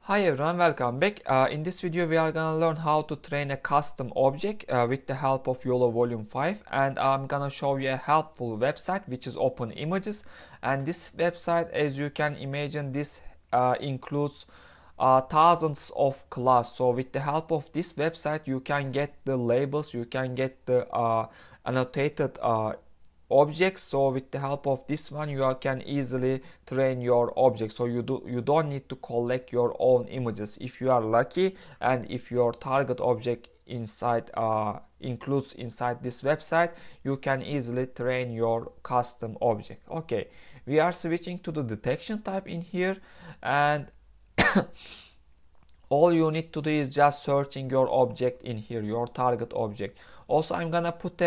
Hi everyone, welcome back. In this video we are gonna learn how to train a custom object with the help of YOLO Volume 5, and I'm gonna show you a helpful website which is OpenImages. And this website, as you can imagine, this includes thousands of class. So with the help of this website you can get the labels, you can get the annotated objects. So with the help of this one you can easily train your object, so you don't need to collect your own images if you are lucky, and if your target object inside includes inside this website, you can easily train your custom object. Okay, we are switching to the detection type in here, and all you need to do is just searching your object in here, your target object. Also, I'm gonna put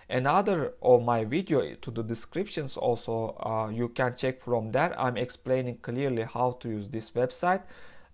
another of my video to the descriptions. Also, you can check from there. I'm explaining clearly how to use this website.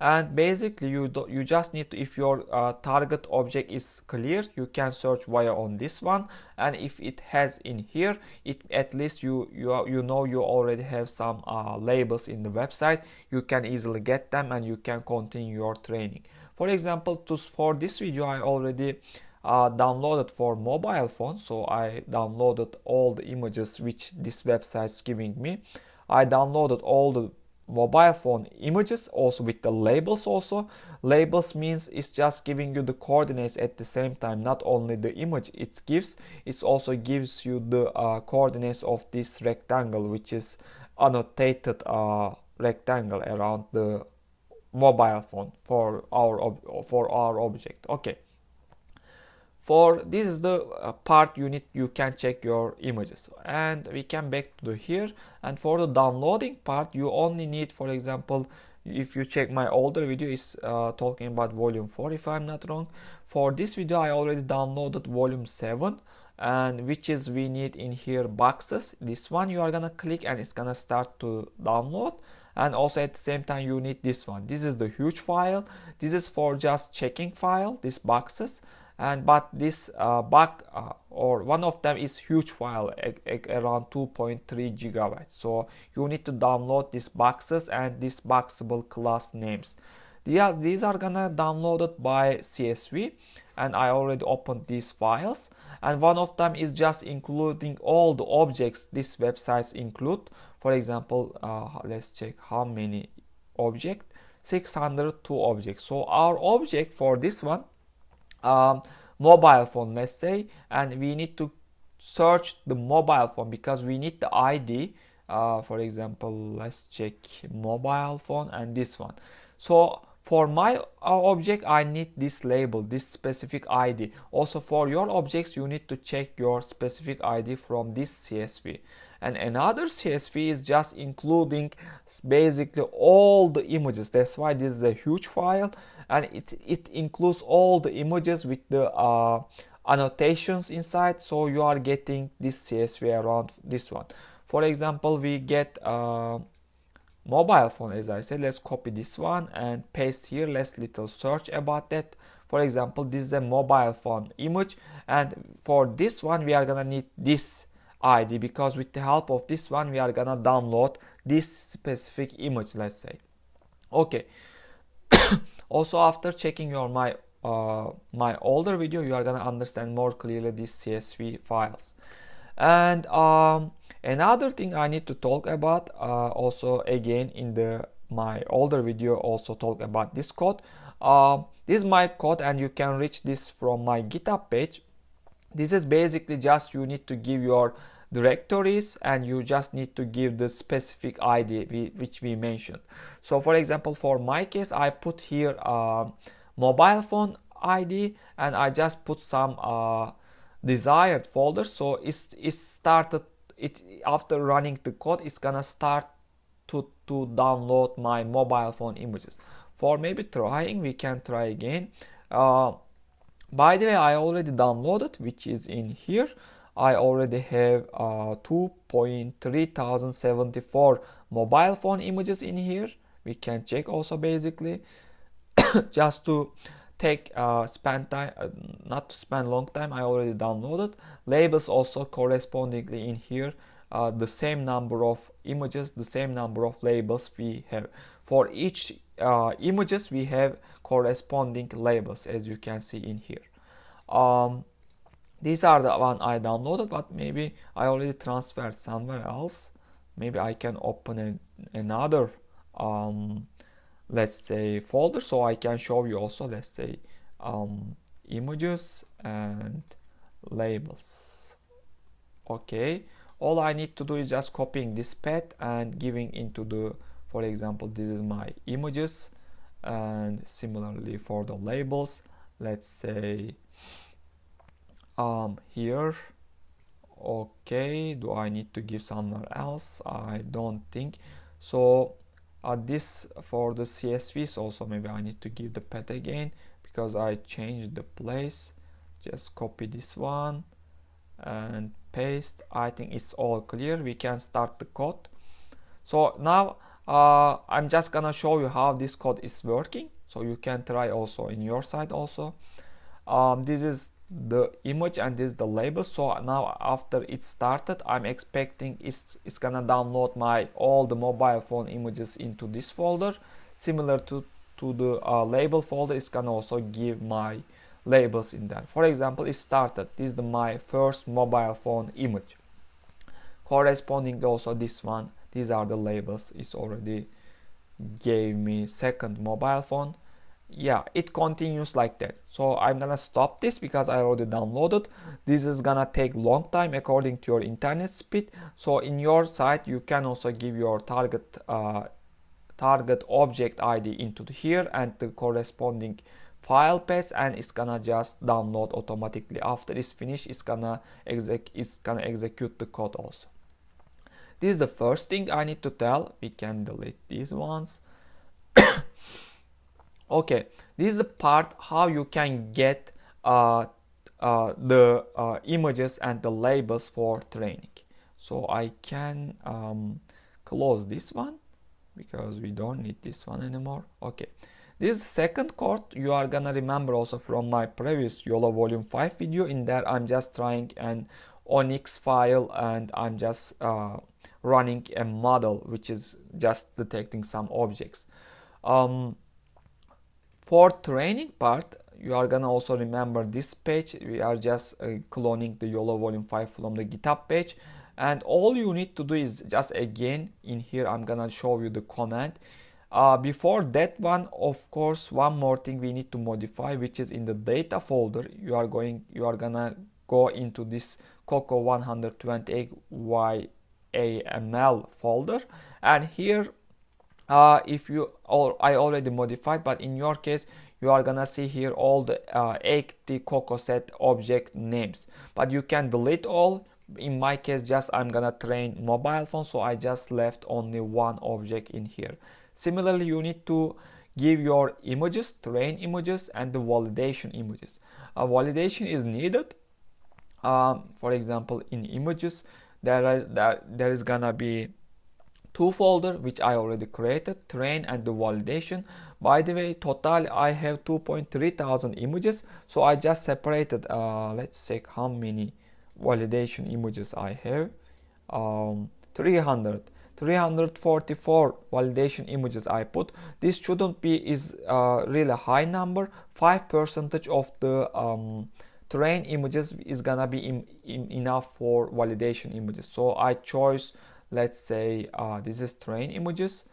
And basically you just need to, if your target object is clear, you can search via on this one, and if it has in here, it at least you know you already have some labels in the website, you can easily get them and you can continue your training. For example, for this video I already downloaded for mobile phone, so I downloaded all the images which this website is giving me. I downloaded all the mobile phone images also with the labels. Also, labels means it's just giving you the coordinates at the same time, not only the image it gives, it also gives you the coordinates of this rectangle, which is annotated rectangle around the mobile phone for our object. Okay, for this is the part you can check your images, and we can back to here. And for the downloading part, you only need, for example, if you check my older video, is talking about volume 4 if I'm not wrong. For this video I already downloaded volume 7, and which is we need in here boxes. This one you are gonna click and it's gonna start to download. And also at the same time you need this one. This is the huge file. This is for just checking file, these boxes. And but this or one of them is huge file, around 2.3 gigabytes. So you need to download these boxes and these boxable class names. These are gonna downloaded by CSV, and I already opened these files. And one of them is just including all the objects this websites include. For example, let's check how many objects. 602 objects. So our object for this one, mobile phone, let's say, and we need to search the mobile phone because we need the ID. For example, let's check mobile phone and this one. So for my object I need this label, this specific ID. Also for your objects you need to check your specific ID from this CSV. And another CSV is just including basically all the images. That's why this is a huge file, and it includes all the images with the annotations inside. So you are getting this CSV around this one. For example, we get mobile phone, as I said. Let's copy this one and paste here. Let's little search about that. For example, this is a mobile phone image, and for this one we are gonna need this ID, because with the help of this one we are gonna download this specific image, let's say. Okay. Also, after checking your my older video, you are gonna understand more clearly these CSV files. And another thing I need to talk about, also again in my older video also talk about this code. This is my code, and you can reach this from my GitHub page. This is basically just you need to give your directories, and you just need to give the specific ID which we mentioned. So for example, for my case I put here mobile phone ID, and I just put some desired folder. So it started it after running the code, it's gonna start to download my mobile phone images. For maybe trying, we can try again. By the way, I already downloaded, which is in here. I already have 2.3074 mobile phone images in here. We can check also basically just to take spend time, not to spend long time. I already downloaded labels also correspondingly in here. The same number of images, the same number of labels we have. For each images, we have corresponding labels, as you can see in here. These are the one I downloaded, but maybe I already transferred somewhere else. Maybe I can open another let's say folder, so I can show you also. Let's say images and labels. Okay, all I need to do is just copying this path and giving into the, for example, this is my images, and similarly for the labels, let's say here. Okay, do I need to give somewhere else? I don't think so. This for the CSVs also, maybe I need to give the path again because I changed the place. Just copy this one and paste. I think it's all clear. We can start the code. So now I'm just gonna show you how this code is working, so you can try also in your side also. This is the image and this is the label. So now after it started, I'm expecting it's gonna download my all the mobile phone images into this folder. Similar to the label folder, it's gonna also give my labels in there. For example, it started. This is my first mobile phone image. Corresponding also this one. These are the labels. It's already gave me second mobile phone. Yeah, it continues like that. So I'm gonna stop this because I already downloaded. This is gonna take long time according to your internet speed. So in your site, you can also give your target object ID into here and the corresponding file path, and it's gonna just download automatically. After it's finished, it's gonna execute the code also. This is the first thing I need to tell. We can delete these ones. Okay, this is the part how you can get the images and the labels for training. So I can close this one because we don't need this one anymore. Okay, this is the second code. You are gonna remember also from my previous YOLO volume 5 video. In there I'm just trying an Onyx file and I'm just running a model which is just detecting some objects. For training part, you are gonna also remember this page. We are just cloning the YOLO volume 5 from the GitHub page, and all you need to do is just again in here I'm gonna show you the command. Before that one, of course, one more thing we need to modify, which is in the data folder. You are gonna go into this Coco 128 YAML folder, and here if you I already modified, but in your case you are gonna see here all the 80 Coco set object names, but you can delete all. In my case, just I'm gonna train mobile phone, so I just left only one object in here. Similarly, you need to give your images, train images, and the validation images. Validation is needed. For example, in images there is gonna be two folder which I already created, train and the validation. By the way, total I have 2.3 thousand images, so I just separated. Let's check how many validation images I have. 344 validation images I put. This shouldn't be is really high number. 5% of the train images is gonna be enough for validation images. So I chose, let's say this is train images,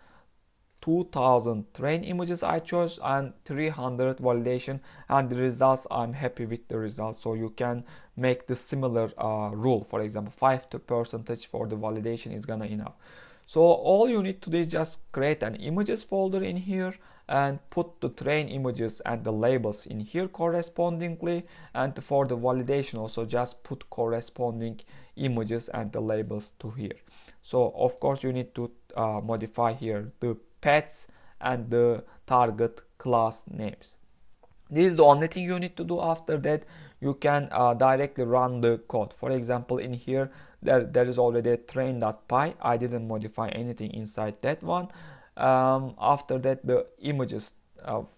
2000 train images I chose, and 300 validation, and the results, I'm happy with the results. So you can make the similar rule. For example, 5% for the validation is gonna enough. So all you need to do is just create an images folder in here and put the train images and the labels in here correspondingly, and for the validation also just put corresponding images and the labels to here. So of course you need to modify here the paths and the target class names. This is the only thing you need to do. After that you can directly run the code. For example, in here there is already a train.py. I didn't modify anything inside that one. After that, the images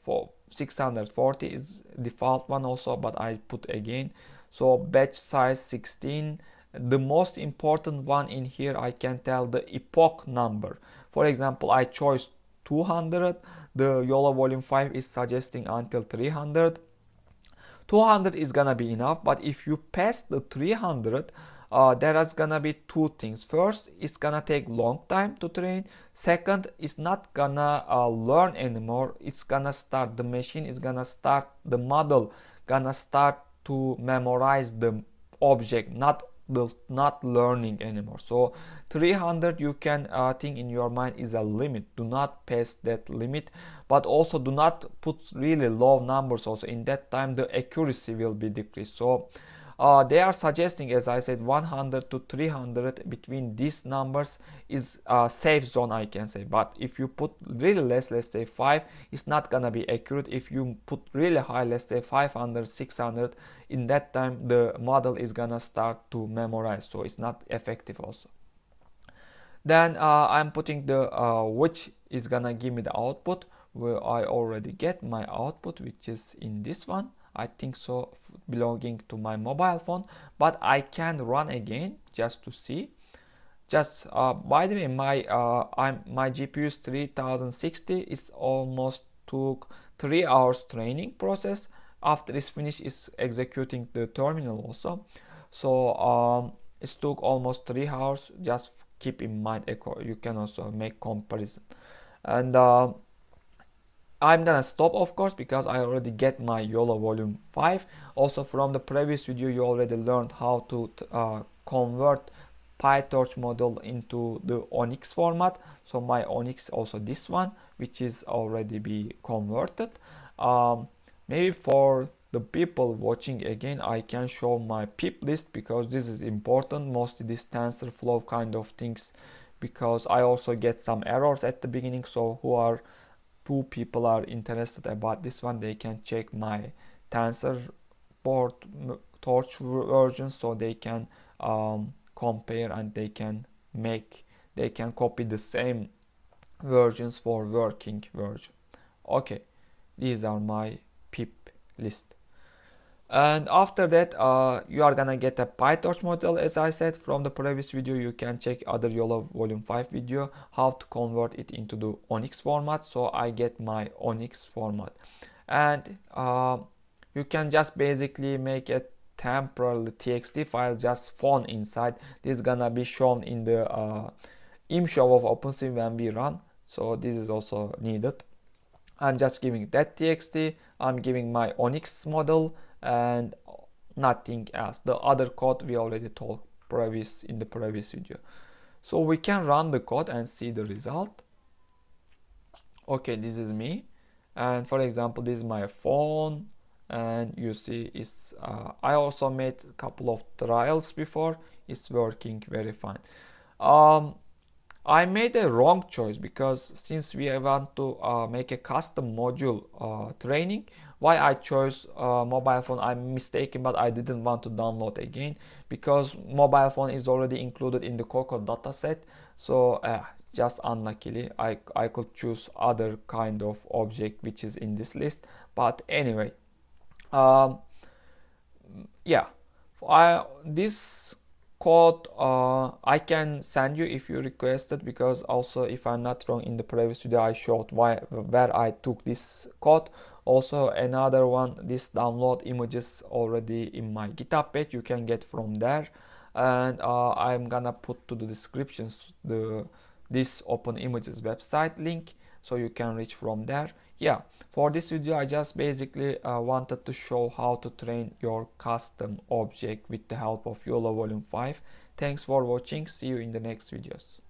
for 640 is default one also, but I put again. So batch size 16. The most important one in here, I can tell the epoch number. For example, I chose 200. The YOLO volume 5 is suggesting until 300. 200 is gonna be enough, but if you pass the 300, there is gonna be two things. First, it's gonna take long time to train. Second, it's not gonna learn anymore. It's gonna start, the machine is gonna start, the model gonna start to memorize the object, not learning anymore. So 300, you can think in your mind, is a limit. Do not pass that limit, but also do not put really low numbers. Also in that time the accuracy will be decreased. So they are suggesting, as I said, 100 to 300. Between these numbers is a safe zone, I can say. But if you put really less, let's say 5, it's not gonna be accurate. If you put really high, let's say 500, 600, in that time the model is gonna start to memorize, so it's not effective also. Then I'm putting the which is gonna give me the output, where I already get my output, which is in this one, I think so, belonging to my mobile phone. But I can run again just to see. Just by the way, my GPU is 3060. It's almost took 3 hours training process. After it's finished, it's executing the terminal also. So it took almost 3 hours. Just keep in mind, you can also make comparison. And I'm gonna stop, of course, because I already get my YOLO volume 5. Also from the previous video you already learned how to convert PyTorch model into the Onyx format. So my Onyx also this one, which is already be converted. Maybe for the people watching again, I can show my pip list, because this is important, mostly this TensorFlow kind of things, because I also get some errors at the beginning. So two people are interested about this one, they can check my TensorBoard Torch version, so they can compare, and they can copy the same versions for working version. Okay, these are my pip list. And after that you are gonna get a PyTorch model. As I said from the previous video, you can check other YOLO volume 5 video how to convert it into the Onyx format. So I get my Onyx format, and you can just basically make a temporary txt file, just font inside. This is gonna be shown in the imshow of OpenCV when we run, so this is also needed. I'm just giving that txt, I'm giving my Onyx model, and nothing else. The other code we already told in the previous video. So we can run the code and see the result. Okay, this is me, and for example, this is my phone, and you see it's I also made a couple of trials before. It's working very fine. I made a wrong choice, because since we want to make a custom module training, why I chose mobile phone, I'm mistaken, but I didn't want to download again, because mobile phone is already included in the Coco dataset. So just unluckily I could choose other kind of object which is in this list. But anyway, yeah, this code I can send you if you requested, because also, if I'm not wrong, in the previous video I showed where I took this code. Also another one, this download images already in my GitHub page, you can get from there. And I'm gonna put to the descriptions this OpenImages website link, so you can reach from there. Yeah, for this video I just basically wanted to show how to train your custom object with the help of YOLO volume 5. Thanks for watching, see you in the next videos.